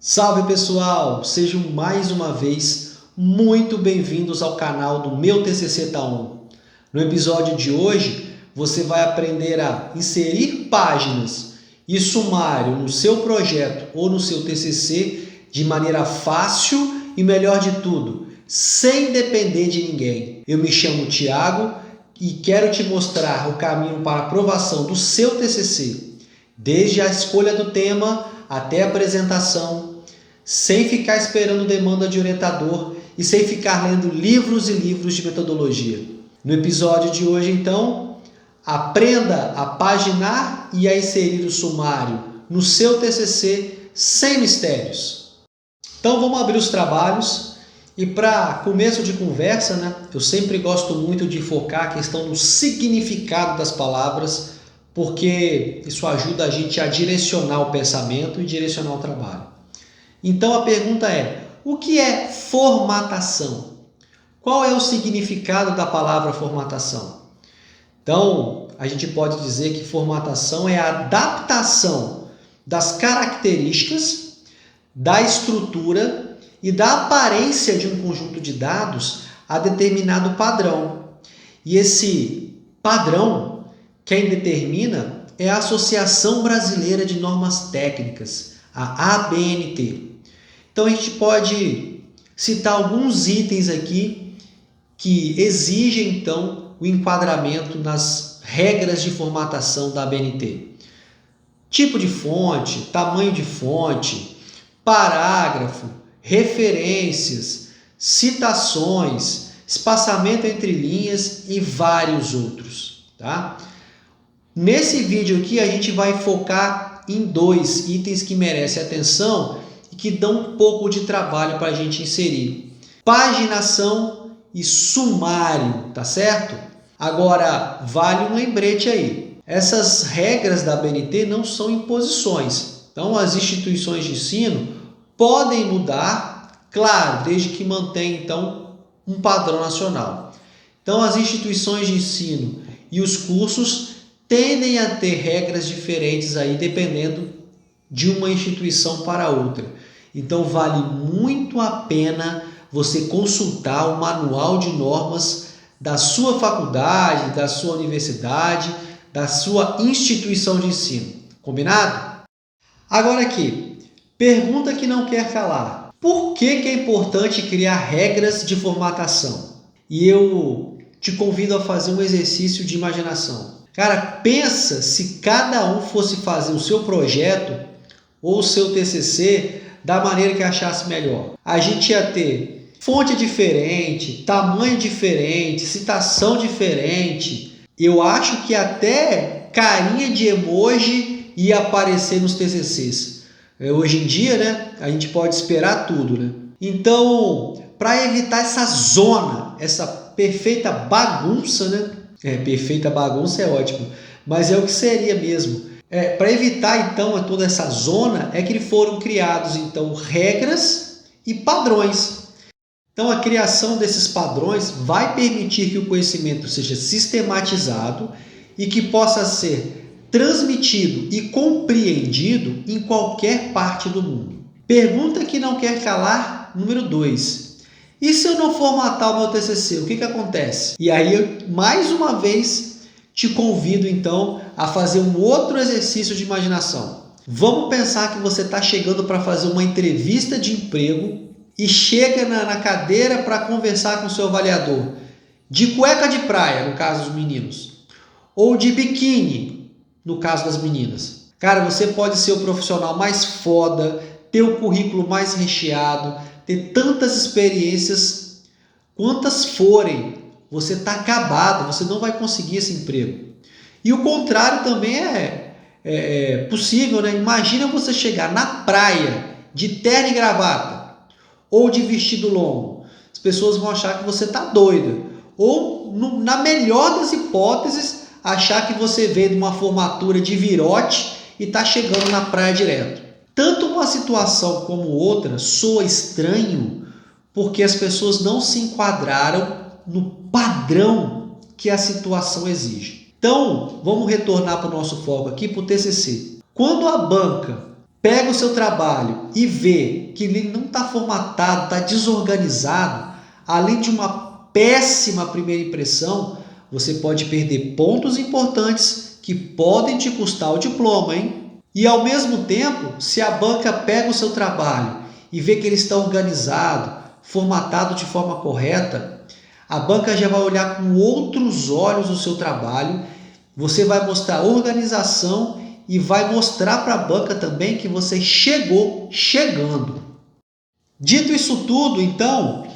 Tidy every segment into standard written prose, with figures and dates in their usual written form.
Salve pessoal, sejam mais uma vez muito bem-vindos ao canal do Meu TCC Tá On. No episódio de hoje você vai aprender a inserir páginas e sumário no seu projeto ou no seu TCC de maneira fácil e, melhor de tudo, sem depender de ninguém. Eu me chamo Thiago e quero te mostrar o caminho para a aprovação do seu TCC, desde a escolha do tema até a apresentação, sem ficar esperando demanda de orientador e sem ficar lendo livros e livros de metodologia. No episódio de hoje, então, aprenda a paginar e a inserir o sumário no seu TCC sem mistérios. Então, vamos abrir os trabalhos e, para começo de conversa, eu sempre gosto muito de focar a questão do significado das palavras, porque isso ajuda a gente a direcionar o pensamento e direcionar o trabalho. Então a pergunta é: o que é formatação? Qual é o significado da palavra formatação? Então, a gente pode dizer que formatação é a adaptação das características, da estrutura e da aparência de um conjunto de dados a determinado padrão. E esse padrão, quem determina é a Associação Brasileira de Normas Técnicas, a ABNT. Então a gente pode citar alguns itens aqui que exigem então o enquadramento nas regras de formatação da ABNT. Tipo de fonte, tamanho de fonte, parágrafo, referências, citações, espaçamento entre linhas e vários outros, tá? Nesse vídeo aqui a gente vai focar em dois itens que merecem atenção e que dão um pouco de trabalho para a gente inserir: paginação e sumário, tá certo? Agora, vale um lembrete aí. Essas regras da ABNT não são imposições. Então, as instituições de ensino podem mudar, claro, desde que mantenham, então, um padrão nacional. Então, as instituições de ensino e os cursos tendem a ter regras diferentes aí, dependendo de uma instituição para outra. Então vale muito a pena você consultar o manual de normas da sua faculdade, da sua universidade, da sua instituição de ensino. Combinado? Agora aqui, pergunta que não quer calar. Por que é importante criar regras de formatação? E eu te convido a fazer um exercício de imaginação. Cara, pensa se cada um fosse fazer o seu projeto ou o seu TCC da maneira que achasse melhor. A gente ia ter fonte diferente, tamanho diferente, citação diferente. Eu acho que até carinha de emoji ia aparecer nos TCCs. Hoje em dia, a gente pode esperar tudo, Então, para evitar essa zona, essa perfeita bagunça, perfeita bagunça é ótimo, mas é o que seria mesmo. Para evitar então toda essa zona é que foram criados então regras e padrões. Então a criação desses padrões vai permitir que o conhecimento seja sistematizado e que possa ser transmitido e compreendido em qualquer parte do mundo. Pergunta que não quer calar, número 2. E se eu não formatar o meu TCC, o que acontece? E aí eu, mais uma vez, te convido então a fazer um outro exercício de imaginação. Vamos pensar que você está chegando para fazer uma entrevista de emprego e chega na cadeira para conversar com o seu avaliador de cueca de praia, no caso dos meninos, ou de biquíni, no caso das meninas. Cara, você pode ser o profissional mais foda, ter o currículo mais recheado, ter tantas experiências quantas forem. Você está acabado, você não vai conseguir esse emprego. E o contrário também é possível, Imagina você chegar na praia de terno e gravata ou de vestido longo. As pessoas vão achar que você está doida. Ou, na melhor das hipóteses, achar que você veio de uma formatura de virote e está chegando na praia direto. Tanto uma situação como outra soa estranho porque as pessoas não se enquadraram no padrão que a situação exige. Então, vamos retornar para o nosso foco aqui, para o TCC. Quando a banca pega o seu trabalho e vê que ele não está formatado, está desorganizado, além de uma péssima primeira impressão, você pode perder pontos importantes que podem te custar o diploma, hein? E ao mesmo tempo, se a banca pega o seu trabalho e vê que ele está organizado, formatado de forma correta, a banca já vai olhar com outros olhos o seu trabalho, você vai mostrar organização e vai mostrar para a banca também que você chegou chegando. Dito isso tudo, então,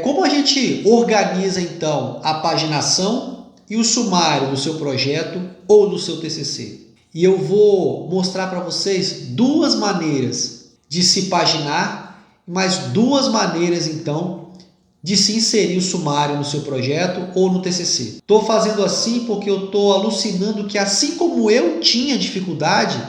como a gente organiza então a paginação e o sumário do seu projeto ou do seu TCC? E eu vou mostrar para vocês duas maneiras de se paginar, mais duas maneiras então de se inserir o sumário no seu projeto ou no TCC. Estou fazendo assim porque eu estou alucinando que assim como eu tinha dificuldade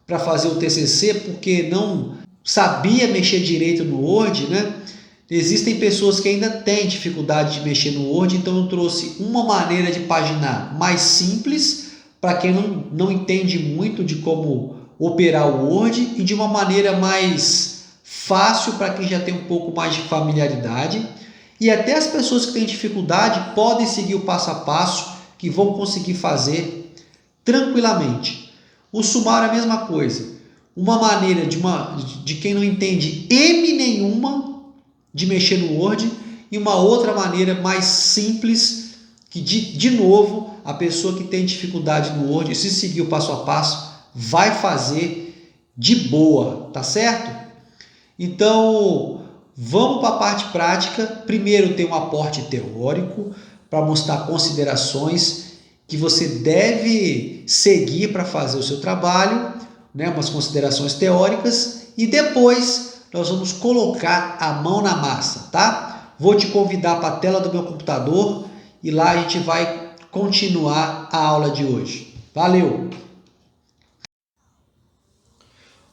para fazer o TCC porque não sabia mexer direito no Word, né? Existem pessoas que ainda têm dificuldade de mexer no Word, então eu trouxe uma maneira de paginar mais simples para quem não entende muito de como operar o Word e de uma maneira mais fácil para quem já tem um pouco mais de familiaridade. E até as pessoas que têm dificuldade podem seguir o passo a passo que vão conseguir fazer tranquilamente. O sumário é a mesma coisa. Uma maneira de quem não entende M nenhuma de mexer no Word e uma outra maneira mais simples que, de novo, a pessoa que tem dificuldade no Word, se seguir o passo a passo, vai fazer de boa, tá certo? Então, vamos para a parte prática. Primeiro tem um aporte teórico para mostrar considerações que você deve seguir para fazer o seu trabalho, né? Umas considerações teóricas, e depois nós vamos colocar a mão na massa, tá? Vou te convidar para a tela do meu computador e lá a gente vai continuar a aula de hoje. Valeu!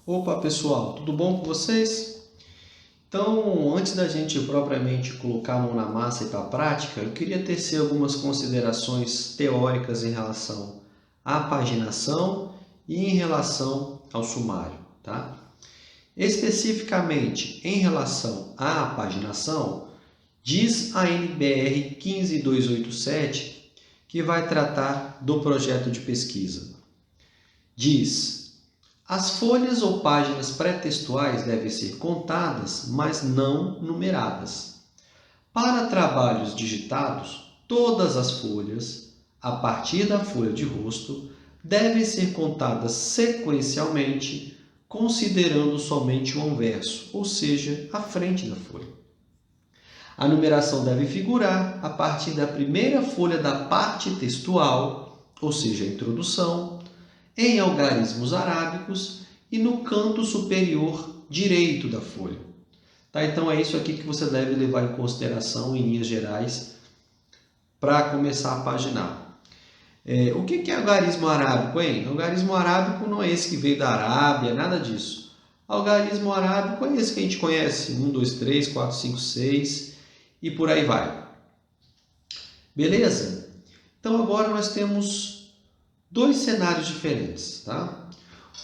Opa pessoal, tudo bom com vocês? Então, antes da gente propriamente colocar a mão na massa e para a prática, eu queria tecer algumas considerações teóricas em relação à paginação e em relação ao sumário, tá? Especificamente em relação à paginação, diz a NBR 15287 que vai tratar do projeto de pesquisa. Diz: as folhas ou páginas pré-textuais devem ser contadas, mas não numeradas. Para trabalhos digitados, todas as folhas, a partir da folha de rosto, devem ser contadas sequencialmente, considerando somente o anverso, ou seja, a frente da folha. A numeração deve figurar a partir da primeira folha da parte textual, ou seja, a introdução, em algarismos arábicos e no canto superior direito da folha. Tá? Então é isso aqui que você deve levar em consideração em linhas gerais para começar a paginar. O que é algarismo arábico, hein? Algarismo arábico não é esse que veio da Arábia, nada disso. Algarismo arábico é esse que a gente conhece, 1, 2, 3, 4, 5, 6 e por aí vai. Beleza? Então agora nós temos dois cenários diferentes, tá?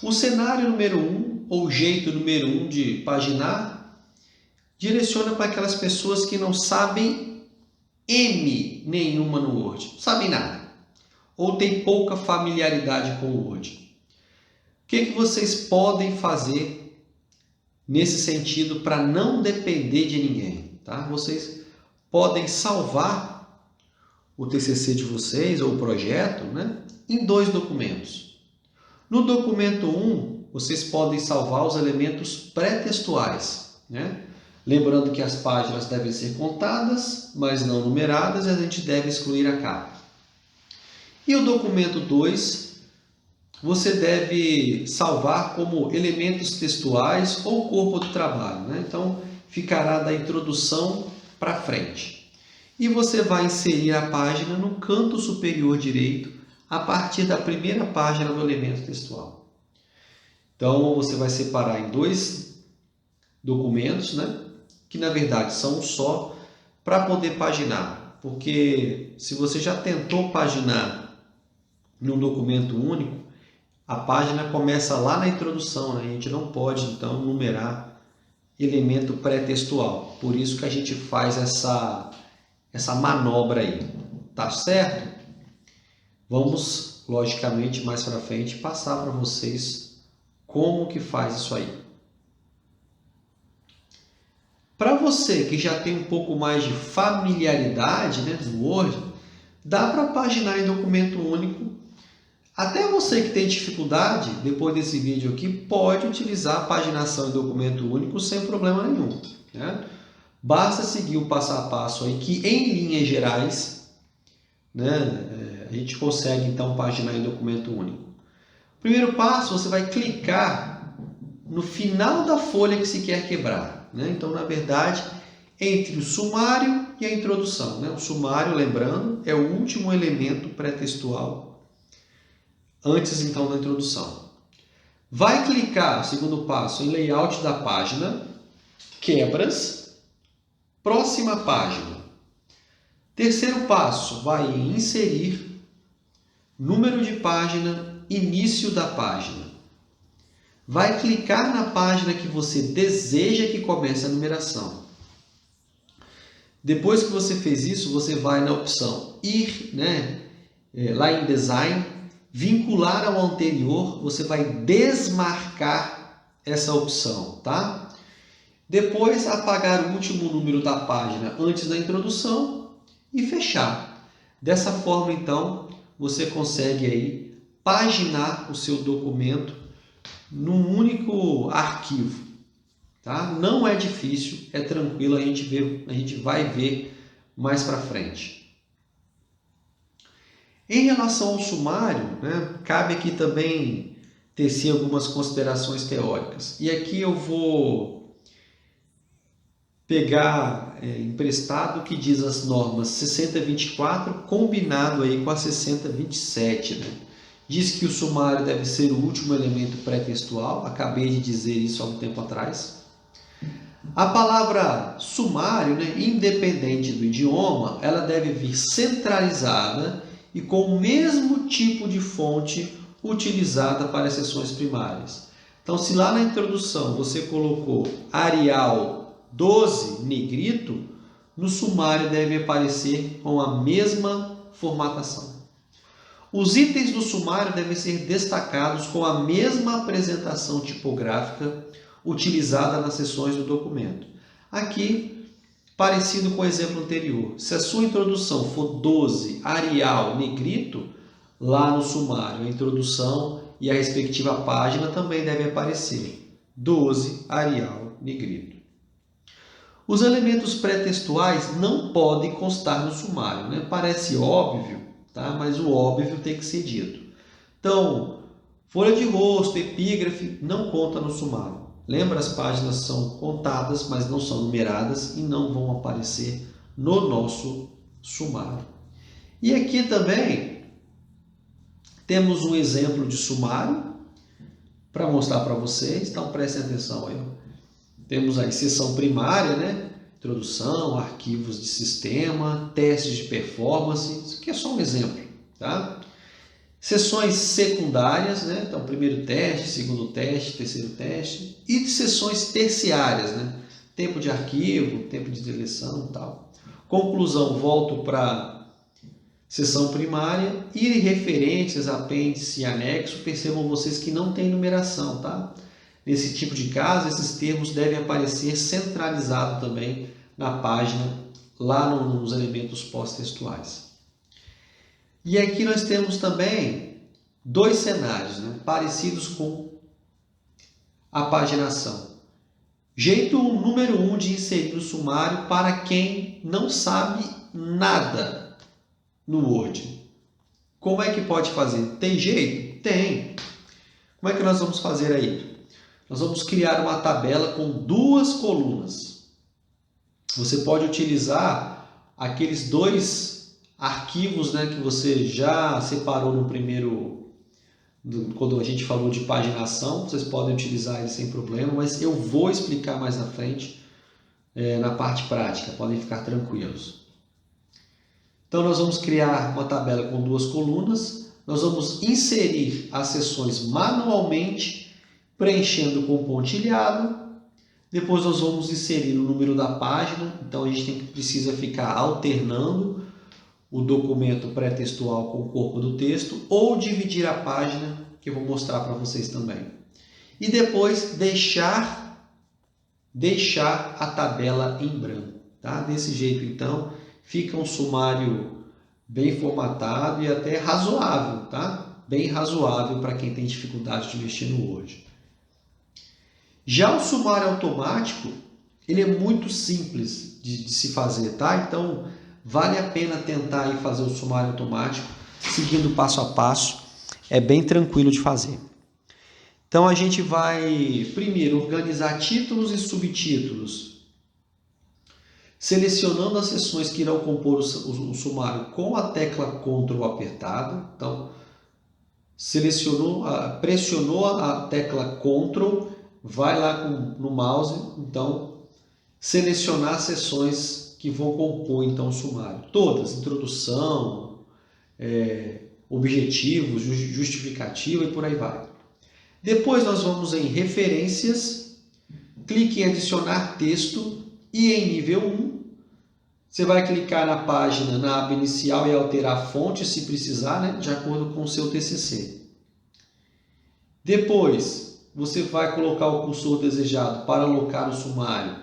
O cenário número 1, ou jeito número 1 de paginar, direciona para aquelas pessoas que não sabem M nenhuma no Word, não sabem nada, ou tem pouca familiaridade com o Word. O que vocês podem fazer nesse sentido para não depender de ninguém? Tá? Vocês podem salvar o TCC de vocês ou o projeto, né, em dois documentos. No documento 1, vocês podem salvar os elementos pré-textuais, né? Lembrando que as páginas devem ser contadas, mas não numeradas, e a gente deve excluir a capa. E o documento 2, você deve salvar como elementos textuais ou corpo do trabalho, né? Então, ficará da introdução para frente. E você vai inserir a página no canto superior direito, a partir da primeira página do elemento textual. Então, você vai separar em dois documentos, né? Que na verdade são um só, para poder paginar. Porque se você já tentou paginar num documento único, A página começa lá na introdução, né? A gente não pode, então, numerar elemento pré-textual. Por isso que a gente faz essa manobra aí. Tá certo? Vamos, logicamente, mais para frente, passar para vocês como que faz isso aí. Para você que já tem um pouco mais de familiaridade, né, do Word, dá para paginar em documento único. Até você que tem dificuldade, depois desse vídeo aqui, pode utilizar a paginação em documento único sem problema nenhum, né? Basta seguir o passo a passo aí, que em linhas gerais, né, a gente consegue então paginar em documento único. Primeiro passo, você vai clicar no final da folha que se quer quebrar, né? Então, na verdade, entre o sumário e a introdução, né? O sumário, lembrando, é o último elemento pré-textual antes então da introdução. Vai clicar, segundo passo, em layout da página, quebras, próxima página. Terceiro passo, vai em inserir, número de página, início da página. Vai clicar na página que você deseja que comece a numeração. Depois que você fez isso, você vai na opção ir, né, lá em design, vincular ao anterior, você vai desmarcar essa opção, tá? Depois apagar o último número da página antes da introdução e fechar. Dessa forma, então, você consegue aí paginar o seu documento num único arquivo, tá? Não é difícil, é tranquilo, a gente vai ver mais para frente. Em relação ao sumário, né, cabe aqui também tecer algumas considerações teóricas. E aqui eu vou pegar emprestado o que diz as normas 6024 combinado aí com a 6027, né? Diz que o sumário deve ser o último elemento pré-textual, acabei de dizer isso há um tempo atrás. A palavra sumário, né, independente do idioma, ela deve vir centralizada e com o mesmo tipo de fonte utilizada para as seções primárias. Então, se lá na introdução você colocou Arial 12 negrito, no sumário deve aparecer com a mesma formatação. Os itens do sumário devem ser destacados com a mesma apresentação tipográfica utilizada nas seções do documento. Aqui, parecido com o exemplo anterior, se a sua introdução for 12 Arial negrito, lá no sumário a introdução e a respectiva página também deve aparecer 12 Arial negrito. Os elementos pré-textuais não podem constar no sumário, né? Parece óbvio, tá? Mas o óbvio tem que ser dito. Então, folha de rosto, epígrafe, não conta no sumário. Lembra, as páginas são contadas, mas não são numeradas e não vão aparecer no nosso sumário. E aqui também temos um exemplo de sumário para mostrar para vocês, então prestem atenção aí. Temos aí seção primária, né? Introdução, arquivos de sistema, testes de performance, isso aqui é só um exemplo, tá? Seções secundárias, né? Então, primeiro teste, segundo teste, terceiro teste. E seções terciárias, né? Tempo de arquivo, tempo de deleção e tal. Conclusão, volto para seção primária. E referências, apêndice e anexo, percebam vocês que não tem numeração, tá? Nesse tipo de caso, esses termos devem aparecer centralizado também na página, lá nos elementos pós-textuais. E aqui nós temos também dois cenários, né, parecidos com a paginação. Jeito número 1 de inserir o sumário para quem não sabe nada no Word. Como é que pode fazer? Tem jeito? Tem. Como é que nós vamos fazer aí? Nós vamos criar uma tabela com duas colunas. Você pode utilizar aqueles dois arquivos, né, que você já separou no primeiro, quando a gente falou de paginação. Vocês podem utilizar ele sem problema, mas eu vou explicar mais na frente, na parte prática, podem ficar tranquilos. Então nós vamos criar uma tabela com duas colunas. nós vamos inserir as seções manualmente, preenchendo com pontilhado. Depois nós vamos inserir o número da página, então a gente precisa ficar alternando o documento pré-textual com o corpo do texto, ou dividir a página, que eu vou mostrar para vocês também. E depois deixar a tabela em branco. Tá? Desse jeito, então, fica um sumário bem formatado e até razoável, tá? Bem razoável para quem tem dificuldade de mexer no Word. Já o sumário automático, ele é muito simples de se fazer, tá? Então, vale a pena tentar aí fazer o sumário automático, seguindo passo a passo. É bem tranquilo de fazer. Então, a gente vai, primeiro, organizar títulos e subtítulos, selecionando as seções que irão compor o sumário com a tecla Ctrl apertada. Então, pressionou a tecla Ctrl, vai lá no mouse, então, selecionar as seções que vão compor então, o sumário. Todas, introdução, objetivos, justificativa e por aí vai. Depois nós vamos em referências, clique em adicionar texto e em nível 1, você vai clicar na página, na aba inicial e alterar a fonte se precisar, né, de acordo com o seu TCC. Depois, você vai colocar o cursor desejado para alocar o sumário.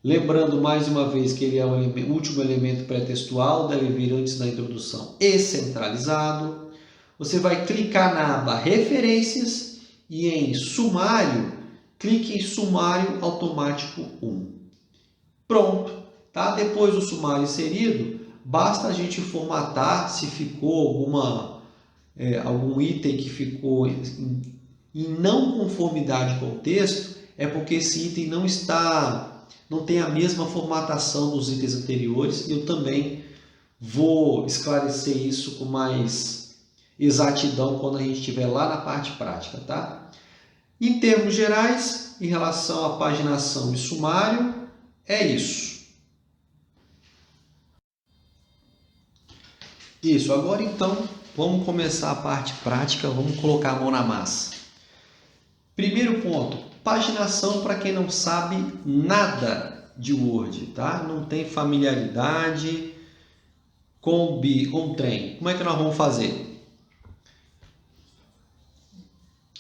Lembrando mais uma vez que ele é o último elemento pré-textual, deve vir antes da introdução e centralizado. Você vai clicar na aba referências e em sumário, clique em sumário automático 1. Pronto, tá? Depois do sumário inserido, basta a gente formatar se ficou algum item que ficou em não conformidade com o texto, é porque esse item não tem a mesma formatação dos itens anteriores. Eu também vou esclarecer isso com mais exatidão quando a gente estiver lá na parte prática, tá? Em termos gerais, em relação à paginação e sumário, é isso. Isso, agora então, vamos começar a parte prática, vamos colocar a mão na massa. Primeiro ponto, paginação para quem não sabe nada de Word, tá? Não tem familiaridade com o trem. Como é que nós vamos fazer?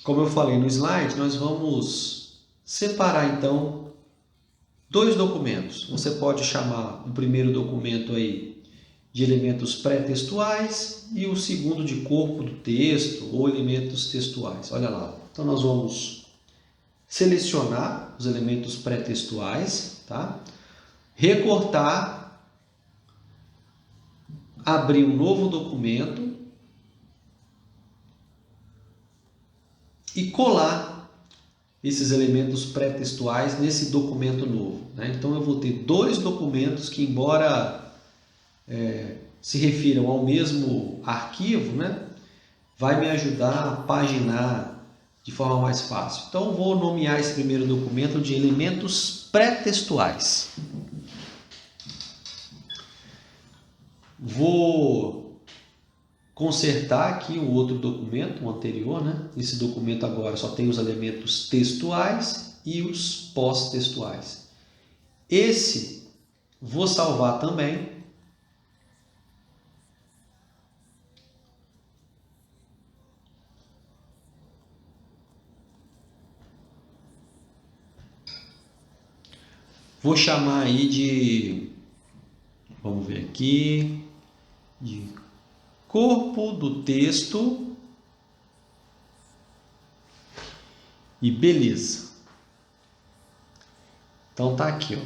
Como eu falei no slide, nós vamos separar então dois documentos. Você pode chamar o primeiro documento aí de elementos pré-textuais e o segundo de corpo do texto ou elementos textuais. Olha lá. Então nós vamos selecionar os elementos pré-textuais, tá? Recortar, abrir um novo documento e colar esses elementos pré-textuais nesse documento novo, né? Então eu vou ter dois documentos que, embora se refiram ao mesmo arquivo, né, vai me ajudar a paginar de forma mais fácil. Então eu vou nomear esse primeiro documento de elementos pré-textuais. Vou consertar aqui o outro documento, o anterior, né? Esse documento agora só tem os elementos textuais e os pós-textuais. Esse vou salvar também. Vou chamar aí de, vamos ver aqui, de corpo do texto e beleza. Então tá aqui, ó,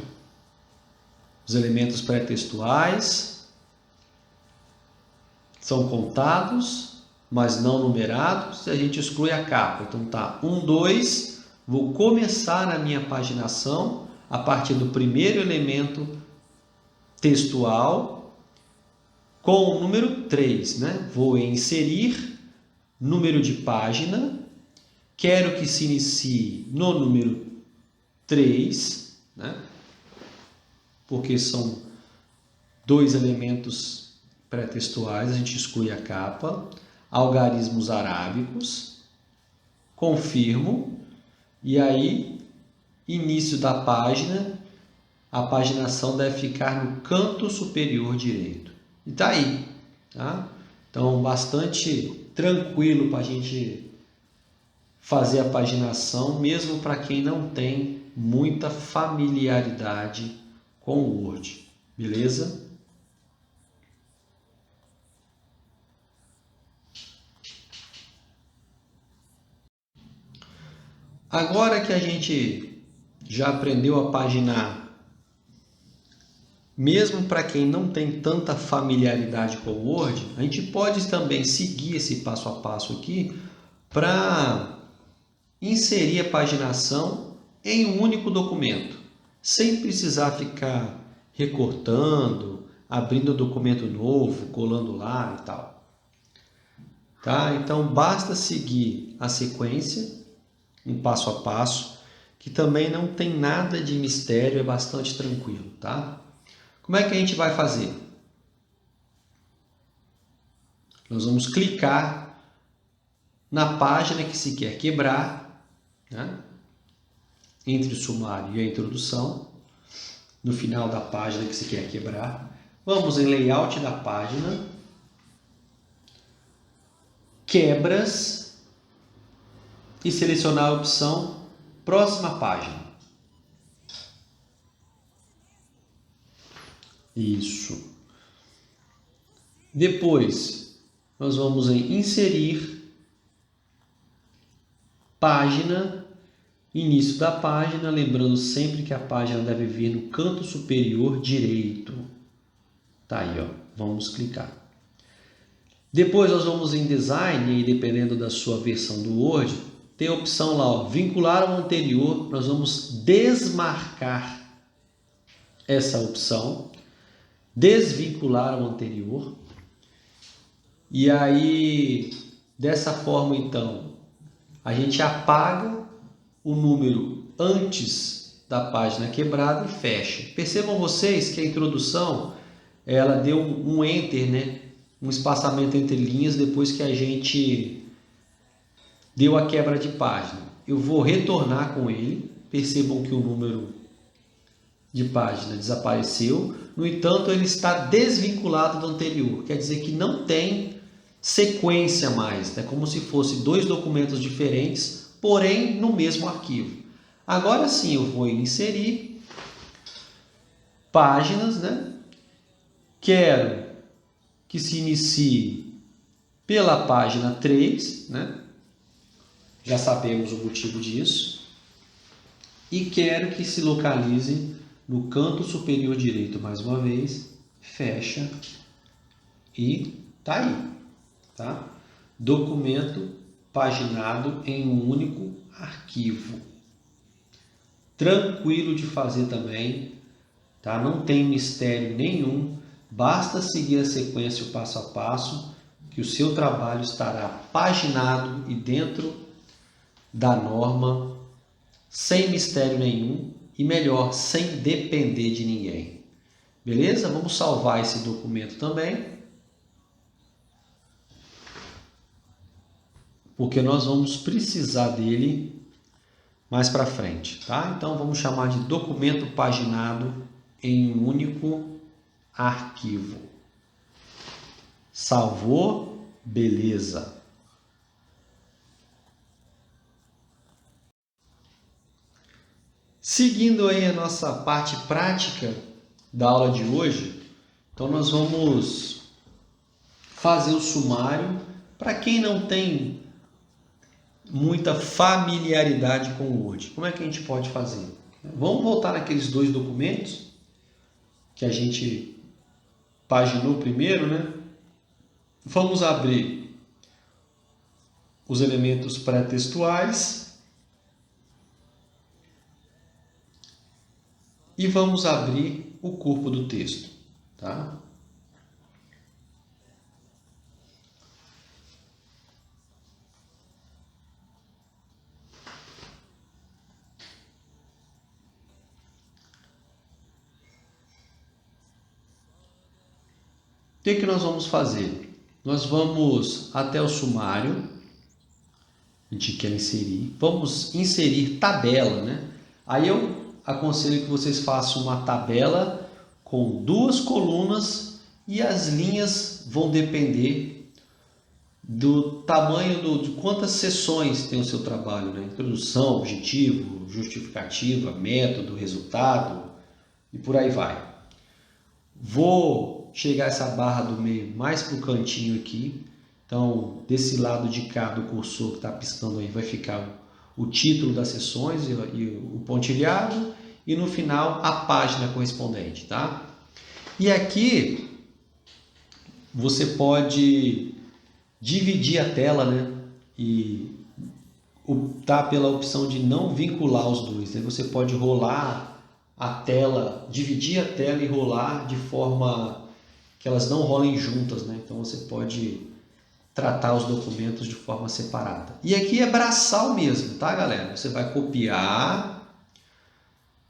os elementos pré-textuais são contados, mas não numerados, e a gente exclui a capa. Então tá 1, 2, vou começar a minha paginação a partir do primeiro elemento textual com o número 3, né? Vou inserir número de página, quero que se inicie no número 3, né? Porque são dois elementos pré-textuais, a gente exclui a capa. algarismos arábicos, confirmo, e aí, início da página, a paginação deve ficar no canto superior direito. E tá aí, tá? Então, bastante tranquilo para a gente fazer a paginação, mesmo para quem não tem muita familiaridade com o Word, beleza? Agora que a gente já aprendeu a paginar, mesmo para quem não tem tanta familiaridade com o Word, a gente pode também seguir esse passo a passo aqui para inserir a paginação em um único documento, sem precisar ficar recortando, abrindo documento novo, colando lá e tal. Tá? Então basta seguir a sequência, um passo a passo, que também não tem nada de mistério, é bastante tranquilo, tá? Como é que a gente vai fazer? Nós vamos clicar na página que se quer quebrar, né? Entre o sumário e a introdução, no final da página que se quer quebrar. Vamos em layout da página, quebras e selecionar a opção próxima página. Isso. Depois, nós vamos em inserir, página, início da página, lembrando sempre que a página deve vir no canto superior direito. Tá aí, ó. Vamos clicar. Depois nós vamos em design, e dependendo da sua versão do Word, tem a opção lá, ó, vincular ao anterior. Nós vamos desmarcar essa opção, desvincular ao anterior. E aí, dessa forma, então, a gente apaga o número antes da página quebrada e fecha. Percebam vocês que a introdução, ela deu um enter, né? Um espaçamento entre linhas depois que a gente deu a quebra de página. Eu vou retornar com ele. Percebam que o número de página desapareceu. No entanto, ele está desvinculado do anterior. Quer dizer que não tem sequência mais. É como se fosse dois documentos diferentes, porém no mesmo arquivo. Agora sim eu vou inserir páginas, né? Quero que se inicie pela página 3, né? Já sabemos o motivo disso. E quero que se localize no canto superior direito mais uma vez. Fecha e tá aí, tá? Documento paginado em um único arquivo. Tranquilo de fazer também, tá? Não tem mistério nenhum. Basta seguir a sequência, o passo a passo, que o seu trabalho estará paginado e dentro da norma, sem mistério nenhum e melhor, sem depender de ninguém. Beleza? Vamos salvar esse documento também, porque nós vamos precisar dele mais para frente, tá? Então vamos chamar de documento paginado em um único arquivo. Salvou, beleza. Seguindo aí a nossa parte prática da aula de hoje, então nós vamos fazer o sumário para quem não tem muita familiaridade com o Word. Como é que a gente pode fazer? Vamos voltar naqueles dois documentos que a gente paginou primeiro, né? Vamos abrir os elementos pré-textuais e vamos abrir o corpo do texto, tá? O que nós vamos fazer? nós vamos até o sumário, a gente quer inserir, vamos inserir tabela, né? Aí eu aconselho que vocês façam uma tabela com 2 colunas e as linhas vão depender do tamanho de quantas seções tem o seu trabalho, né? Introdução, objetivo, justificativa, método, resultado e por aí vai. Vou chegar essa barra do meio mais para o cantinho aqui. Então, desse lado de cá do cursor que está piscando aí vai ficar o título das sessões e o pontilhado e no final a página correspondente, tá? E aqui você pode dividir a tela, né? E optar pela opção de não vincular os dois, né? Você pode rolar a tela, dividir a tela e rolar de forma que elas não rolem juntas, né? Então você pode tratar os documentos de forma separada. E aqui é braçal mesmo, tá, galera? Você vai copiar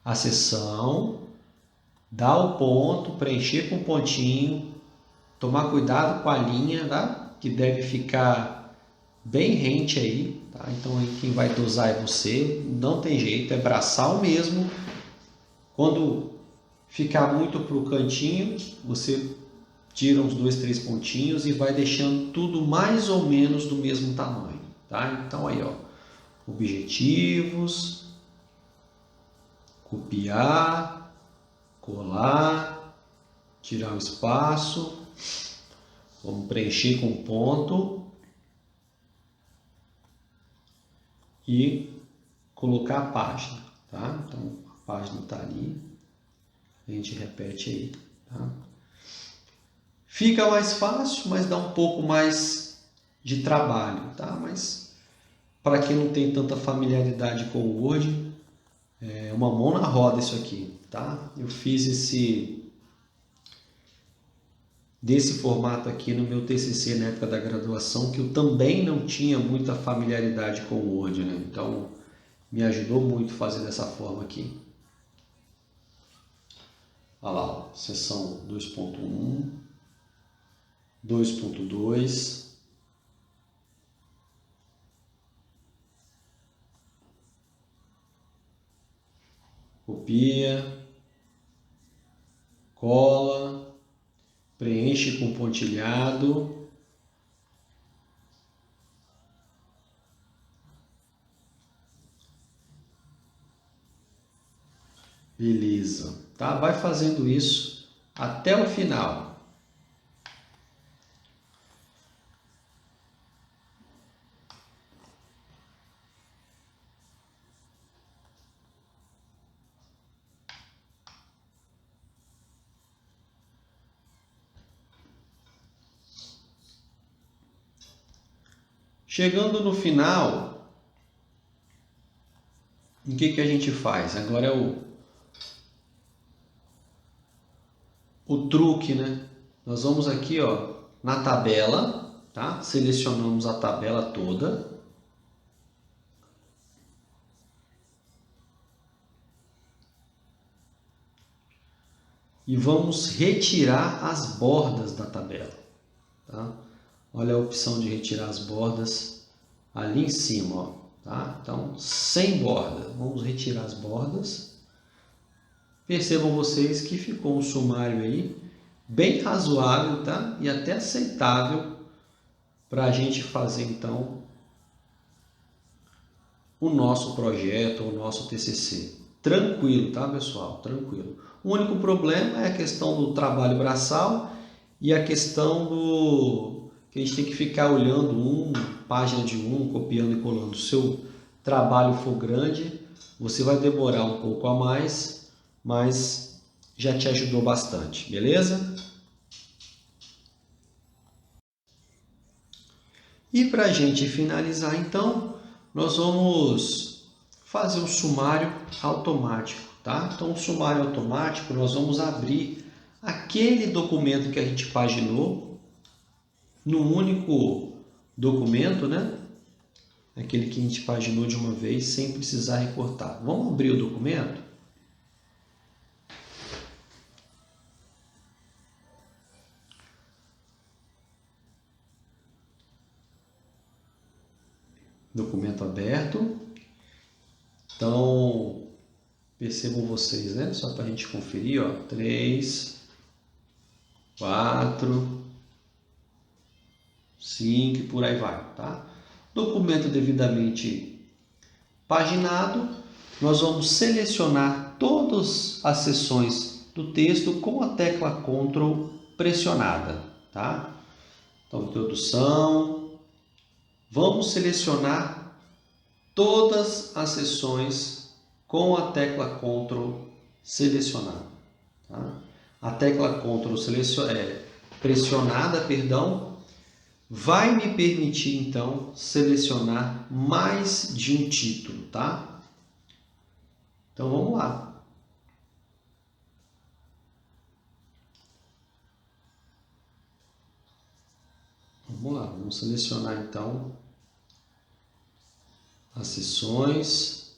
a seção, dar o ponto, preencher com pontinho, tomar cuidado com a linha, tá? Que deve ficar bem rente aí, tá? Então aí quem vai dosar é você, não tem jeito, é braçal mesmo. Quando ficar muito para o cantinho, você tira uns 2, 3 pontinhos e vai deixando tudo mais ou menos do mesmo tamanho, tá? Então aí, ó, objetivos, copiar, colar, tirar o espaço, vamos preencher com ponto e colocar a página, tá? Então a página está ali, a gente repete aí, tá? Fica mais fácil, mas dá um pouco mais de trabalho, tá? Mas para quem não tem tanta familiaridade com o Word, é uma mão na roda isso aqui, tá? Eu fiz desse formato aqui no meu TCC na época da graduação, que eu também não tinha muita familiaridade com o Word, né? Então me ajudou muito fazer dessa forma aqui. Olha lá, ó, seção 2.1, 2.2, copia, cola, preenche com pontilhado, beleza, tá? Vai fazendo isso até o final. Chegando no final, o que a gente faz? Agora é o truque, né? Nós vamos aqui, ó, na tabela, tá? Selecionamos a tabela toda. E vamos retirar as bordas da tabela, tá? Olha a opção de retirar as bordas ali em cima, ó, tá? Então, sem borda, vamos retirar as bordas. Percebam vocês que ficou um sumário aí bem razoável, tá? E até aceitável para a gente fazer então o nosso projeto, o nosso TCC. Tranquilo, tá, pessoal? Tranquilo. O único problema é a questão do trabalho braçal e a questão do que a gente tem que ficar olhando página de copiando e colando. Se o seu trabalho for grande, você vai demorar um pouco a mais, mas já te ajudou bastante, beleza? E para a gente finalizar, então, nós vamos fazer um sumário automático, tá? Então, o sumário automático, nós vamos abrir aquele documento que a gente paginou num único documento, né? Aquele que a gente paginou de uma vez sem precisar recortar. Vamos abrir o documento? Documento aberto. Então, percebam vocês, né? Só para a gente conferir, ó. 3, 4, 5, por aí vai, tá? Documento devidamente paginado. Nós vamos selecionar todas as seções do texto com a tecla Ctrl pressionada, tá? Então, introdução. Vamos selecionar todas as seções com a tecla Ctrl selecionada, tá? A tecla Ctrl pressionada, perdão, vai me permitir então selecionar mais de um título, tá? Então vamos lá. Vamos lá, vamos selecionar então as seções.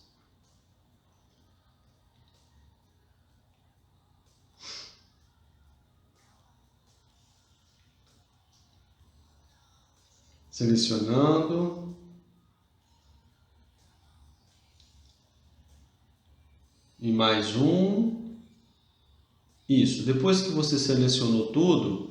Selecionando. E mais um. Isso. Depois que você selecionou tudo,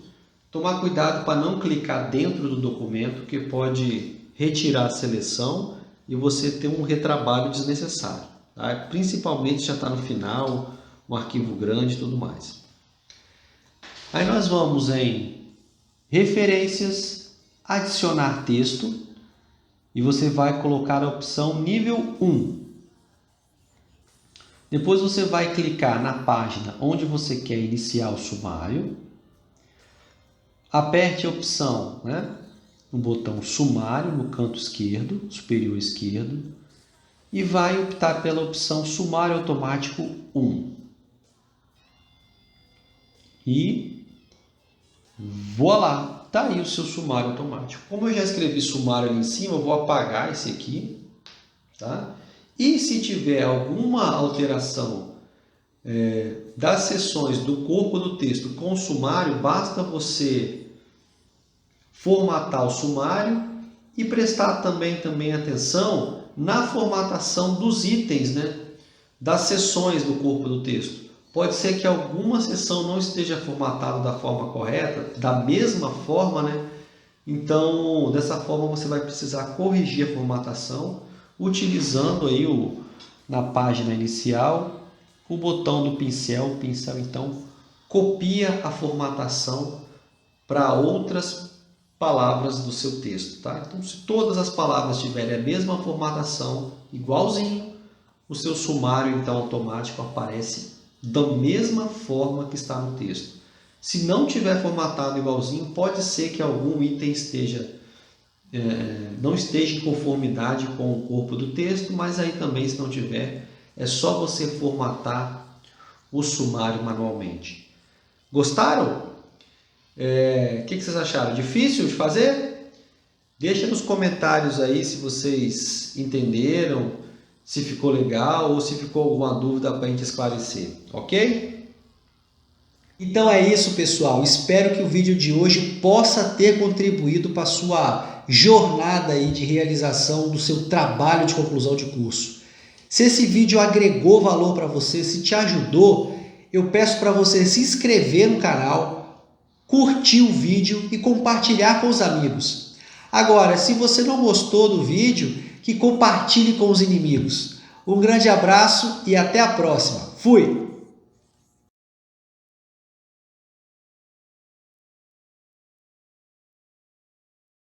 tomar cuidado para não clicar dentro do documento, que pode retirar a seleção e você ter um retrabalho desnecessário, tá? Principalmente já está no final, um arquivo grande e tudo mais. Aí nós vamos em referências, adicionar texto e você vai colocar a opção nível 1. Depois você vai clicar na página onde você quer iniciar o sumário. Aperte a opção, no botão sumário no canto esquerdo, superior esquerdo, e vai optar pela opção sumário automático 1. E voilá! Está aí o seu sumário automático. Como eu já escrevi sumário ali em cima, eu vou apagar esse aqui, tá? E se tiver alguma alteração das seções do corpo do texto com o sumário, basta você formatar o sumário e prestar também atenção na formatação dos itens, das seções do corpo do texto. Pode ser que alguma seção não esteja formatada da forma correta, da mesma forma, Então, dessa forma você vai precisar corrigir a formatação utilizando aí na página inicial o botão do pincel. O pincel então copia a formatação para outras palavras do seu texto, tá? Então, se todas as palavras tiverem a mesma formatação, igualzinho, o seu sumário então automático aparece da mesma forma que está no texto. Se não tiver formatado igualzinho, pode ser que algum item não esteja em conformidade com o corpo do texto, mas aí também, se não tiver, é só você formatar o sumário manualmente. Gostaram? O que vocês acharam? Difícil de fazer? Deixa nos comentários aí se vocês entenderam, se ficou legal ou se ficou alguma dúvida para a gente esclarecer, ok? Então é isso, pessoal. Espero que o vídeo de hoje possa ter contribuído para a sua jornada aí de realização do seu trabalho de conclusão de curso. Se esse vídeo agregou valor para você, se te ajudou, eu peço para você se inscrever no canal, curtir o vídeo e compartilhar com os amigos. Agora, se você não gostou do vídeo, que compartilhe com os inimigos. Um grande abraço e até a próxima. Fui!